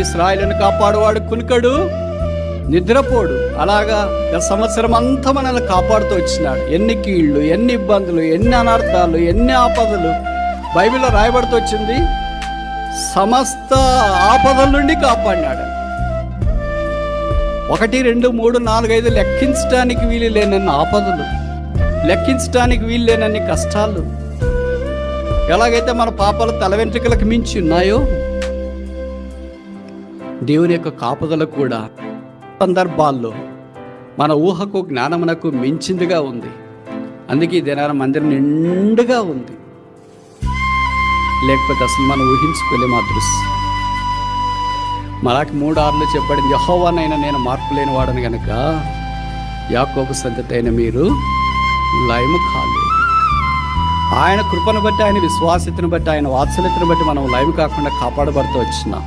ఇశ్రాయేలును కాపాడువాడు కునుకడు, నిద్రపోడు. అలాగా సంవత్సరం అంతా మనల్ని కాపాడుతూ వచ్చినాడు. ఎన్ని కీళ్ళు, ఎన్ని ఇబ్బందులు, ఎన్ని అనర్థాలు, ఎన్ని ఆపదలు బైబిల్లో రాయబడుతూ వచ్చింది. సమస్త ఆపదల నుండి కాపాడినాడు. 1, 2, 3, 4, 5 లెక్కించడానికి వీలు లేనన్ని ఆపదలు, లెక్కించడానికి వీలు లేనన్ని కష్టాలు. ఎలాగైతే మన పాపాలు తల వెంట్రుకలకు మించి ఉన్నాయో, దేవుని యొక్క కాపుదల కూడా సందర్భాల్లో మన ఊహకు జ్ఞానమునకు మించిందిగా ఉంది. అందుకే ఈ దినాన మందిరం నిండుగా ఉంది. లేకపోతే అసలు మనం ఊహించుకోలేము ఆ దృశ్యం. మలాకి 3:6 చెప్పబడింది, యెహోవానైనా నేను మార్పు లేని వాడని గనుక యాకోబు సంతతి అయిన మీరు లయము కాలేదు. ఆయన కృపను బట్టి, ఆయన విశ్వాసతను బట్టి, ఆయన వాత్సల్యతను బట్టి మనం లయము కాకుండా కాపాడబడుతూ వచ్చినాం.